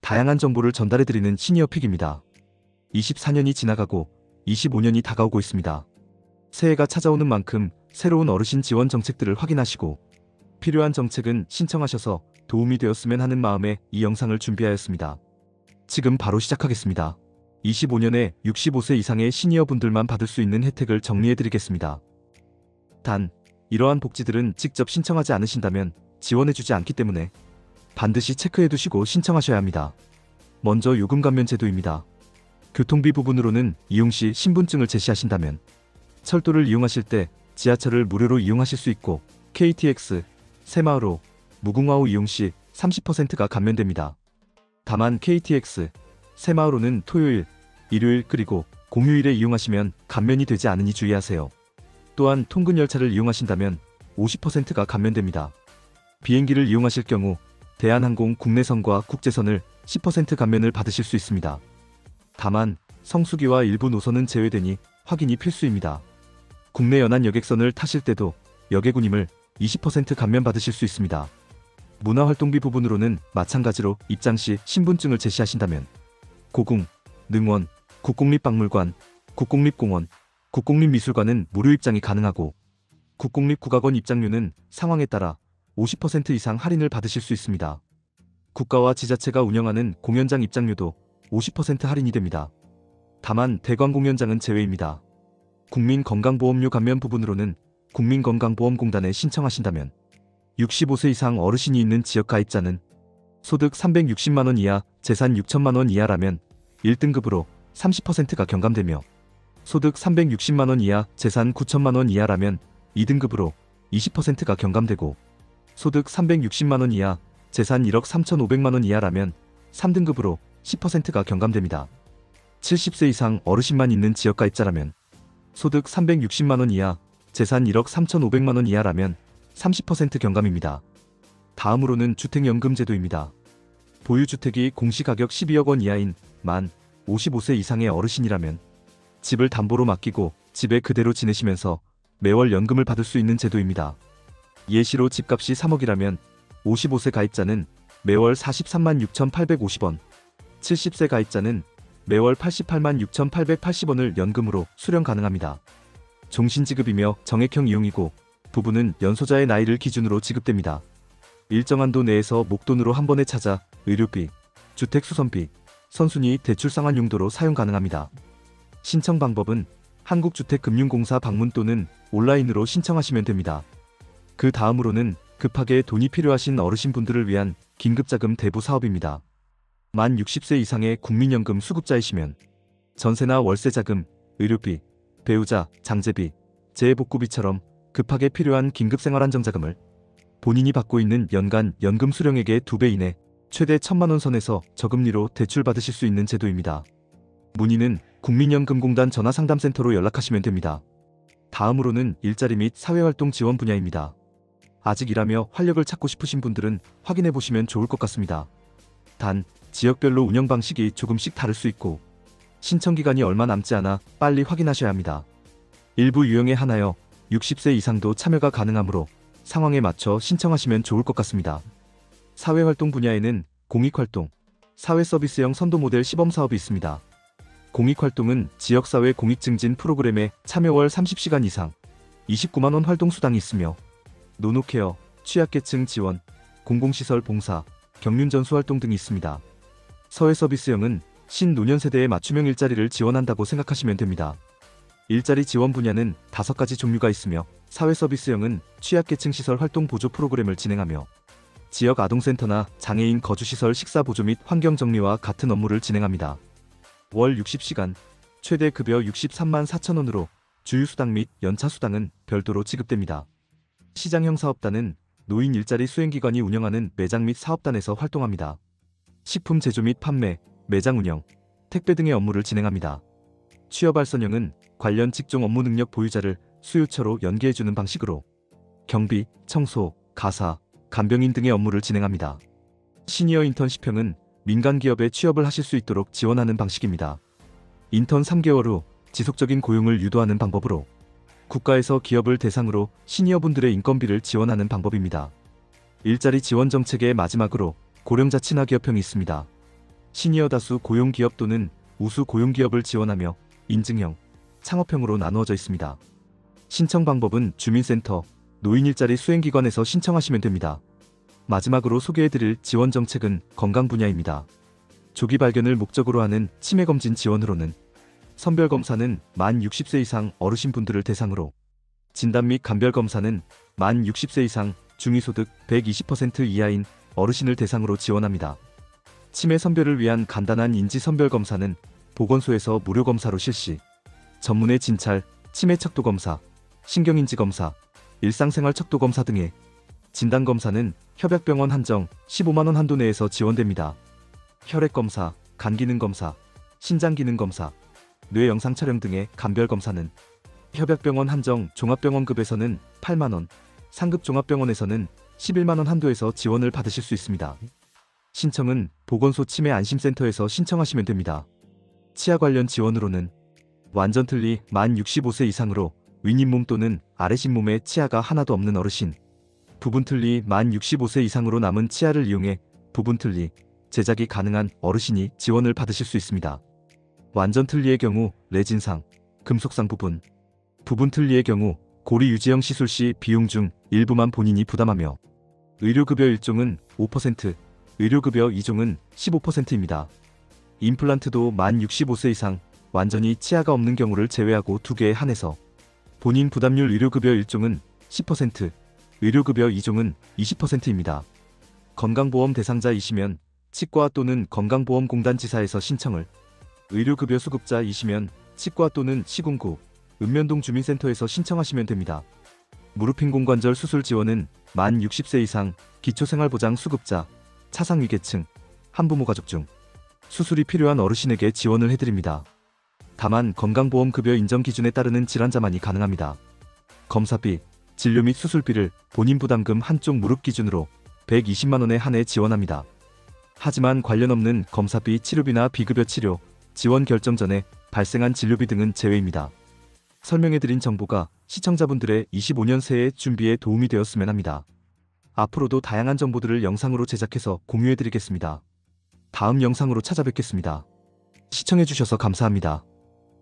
다양한 정보를 전달해드리는 시니어픽입니다. 24년이 지나가고 25년이 다가오고 있습니다. 새해가 찾아오는 만큼 새로운 어르신 지원 정책들을 확인하시고 필요한 정책은 신청하셔서 도움이 되었으면 하는 마음에 이 영상을 준비하였습니다. 지금 바로 시작하겠습니다. 25년에 65세 이상의 시니어분들만 받을 수 있는 혜택을 정리해드리겠습니다. 단, 이러한 복지들은 직접 신청하지 않으신다면 지원해주지 않기 때문에 반드시 체크해두시고 신청하셔야 합니다. 먼저 요금감면 제도입니다. 교통비 부분으로는 이용시 신분증을 제시하신다면 철도를 이용하실 때 지하철을 무료로 이용하실 수 있고 KTX, 새마을호, 무궁화호 이용시 30%가 감면됩니다. 다만 KTX, 새마을호는 토요일, 일요일 그리고 공휴일에 이용하시면 감면이 되지 않으니 주의하세요. 또한 통근열차를 이용하신다면 50%가 감면됩니다. 비행기를 이용하실 경우 대한항공 국내선과 국제선을 10% 감면을 받으실 수 있습니다. 다만 성수기와 일부 노선은 제외되니 확인이 필수입니다. 국내 연안 여객선을 타실 때도 여객운임을 20% 감면 받으실 수 있습니다. 문화활동비 부분으로는 마찬가지로 입장 시 신분증을 제시하신다면 고궁, 능원, 국공립박물관, 국공립공원, 국공립미술관은 무료 입장이 가능하고 국공립국악원 입장료는 상황에 따라 50% 이상 할인을 받으실 수 있습니다. 국가와 지자체가 운영하는 공연장 입장료도 50% 할인이 됩니다. 다만 대관공연장은 제외입니다. 국민건강보험료 감면 부분으로는 국민건강보험공단에 신청하신다면 65세 이상 어르신이 있는 지역가입자는 소득 360만원 이하, 재산 6천만원 이하라면 1등급으로 30%가 경감되며 소득 360만원 이하, 재산 9천만원 이하라면 2등급으로 20%가 경감되고 소득 360만원 이하, 재산 1억 3,500만원 이하라면 3등급으로 10%가 경감됩니다. 70세 이상 어르신만 있는 지역가입자라면 소득 360만원 이하, 재산 1억 3,500만원 이하라면 30% 경감입니다. 다음으로는 주택연금 제도입니다. 보유주택이 공시가격 12억 원 이하인 만 55세 이상의 어르신이라면 집을 담보로 맡기고 집에 그대로 지내시면서 매월 연금을 받을 수 있는 제도입니다. 예시로 집값이 3억이라면 55세 가입자는 매월 43만 6,850원, 70세 가입자는 매월 88만 6,880원을 연금으로 수령 가능합니다. 종신지급이며 정액형 이용이고 부부는 연소자의 나이를 기준으로 지급됩니다. 일정 한도 내에서 목돈으로 한 번에 찾아 의료비, 주택수선비, 선순위 대출 상환 용도로 사용 가능합니다. 신청 방법은 한국주택금융공사 방문 또는 온라인으로 신청하시면 됩니다. 그 다음으로는 급하게 돈이 필요하신 어르신분들을 위한 긴급자금 대부 사업입니다. 만 60세 이상의 국민연금 수급자이시면 전세나 월세자금, 의료비, 배우자, 장제비, 재해복구비처럼 급하게 필요한 긴급생활안정자금을 본인이 받고 있는 연간 연금 수령액의 2배 이내 최대 1,000만원 선에서 저금리로 대출받으실 수 있는 제도입니다. 문의는 국민연금공단 전화상담센터로 연락하시면 됩니다. 다음으로는 일자리 및 사회활동 지원 분야입니다. 아직 일하며 활력을 찾고 싶으신 분들은 확인해보시면 좋을 것 같습니다. 단, 지역별로 운영 방식이 조금씩 다를 수 있고 신청기간이 얼마 남지 않아 빨리 확인하셔야 합니다. 일부 유형에 한하여 60세 이상도 참여가 가능하므로 상황에 맞춰 신청하시면 좋을 것 같습니다. 사회활동 분야에는 공익활동, 사회서비스형 선도모델 시범사업이 있습니다. 공익활동은 지역사회 공익증진 프로그램에 참여월 30시간 이상, 29만원 활동수당이 있으며 노노케어, 취약계층 지원, 공공시설 봉사, 경륜전수활동 등이 있습니다. 사회서비스형은 신노년세대의 맞춤형 일자리를 지원한다고 생각하시면 됩니다. 일자리 지원 분야는 5가지 종류가 있으며 사회서비스형은 취약계층 시설 활동 보조 프로그램을 진행하며 지역 아동센터나 장애인 거주시설 식사보조 및 환경정리와 같은 업무를 진행합니다. 월 60시간, 최대 급여 63만 4천원으로 주휴수당 및 연차수당은 별도로 지급됩니다. 시장형 사업단은 노인 일자리 수행기관이 운영하는 매장 및 사업단에서 활동합니다. 식품 제조 및 판매, 매장 운영, 택배 등의 업무를 진행합니다. 취업알선형은 관련 직종 업무 능력 보유자를 수요처로 연계해주는 방식으로 경비, 청소, 가사, 간병인 등의 업무를 진행합니다. 시니어 인턴십형은 민간기업에 취업을 하실 수 있도록 지원하는 방식입니다. 인턴 3개월 후 지속적인 고용을 유도하는 방법으로 국가에서 기업을 대상으로 시니어분들의 인건비를 지원하는 방법입니다. 일자리 지원 정책의 마지막으로 고령자 친화기업형이 있습니다. 시니어 다수 고용기업 또는 우수 고용기업을 지원하며 인증형, 창업형으로 나누어져 있습니다. 신청 방법은 주민센터, 노인일자리 수행기관에서 신청하시면 됩니다. 마지막으로 소개해드릴 지원 정책은 건강 분야입니다. 조기 발견을 목적으로 하는 치매검진 지원으로는 선별검사는 만 60세 이상 어르신분들을 대상으로, 진단 및 간별검사는 만 60세 이상 중위소득 120% 이하인 어르신을 대상으로 지원합니다. 치매 선별을 위한 간단한 인지선별검사는 보건소에서 무료검사로 실시, 전문의 진찰, 치매 척도검사, 신경인지검사, 일상생활 척도검사 등의 진단검사는 협약병원 한정 15만원 한도 내에서 지원됩니다. 혈액검사, 간기능검사, 신장기능검사, 뇌영상 촬영 등의 간별검사는 협약병원 한정 종합병원급에서는 8만원, 상급 종합병원에서는 11만원 한도에서 지원을 받으실 수 있습니다. 신청은 보건소 치매 안심센터에서 신청하시면 됩니다. 치아 관련 지원으로는 완전 틀니 만 65세 이상으로 윗잇몸 또는 아랫잇몸에 치아가 하나도 없는 어르신, 부분 틀니 만 65세 이상으로 남은 치아를 이용해 부분 틀니 제작이 가능한 어르신이 지원을 받으실 수 있습니다. 완전 틀니의 경우 레진상, 금속상 부분 틀니의 경우 고리 유지형 시술 시 비용 중 일부만 본인이 부담하며, 의료급여 1종은 5%, 의료급여 2종은 15%입니다. 임플란트도 만 65세 이상 완전히 치아가 없는 경우를 제외하고 2개에 한해서 본인 부담률 의료급여 1종은 10%, 의료급여 2종은 20%입니다. 건강보험 대상자이시면 치과 또는 건강보험공단 지사에서 신청을, 의료급여 수급자이시면 치과 또는 시군구, 읍면동 주민센터에서 신청하시면 됩니다. 무릎인공관절 수술 지원은 만 60세 이상 기초생활보장 수급자, 차상위계층, 한부모 가족 중 수술이 필요한 어르신에게 지원을 해드립니다. 다만 건강보험급여 인정 기준에 따르는 질환자만이 가능합니다. 검사비, 진료 및 수술비를 본인 부담금 한쪽 무릎 기준으로 120만원에 한해 지원합니다. 하지만 관련 없는 검사비, 치료비나 비급여 치료, 지원 결정 전에 발생한 진료비 등은 제외입니다. 설명해드린 정보가 시청자분들의 25년 새해 준비에 도움이 되었으면 합니다. 앞으로도 다양한 정보들을 영상으로 제작해서 공유해드리겠습니다. 다음 영상으로 찾아뵙겠습니다. 시청해주셔서 감사합니다.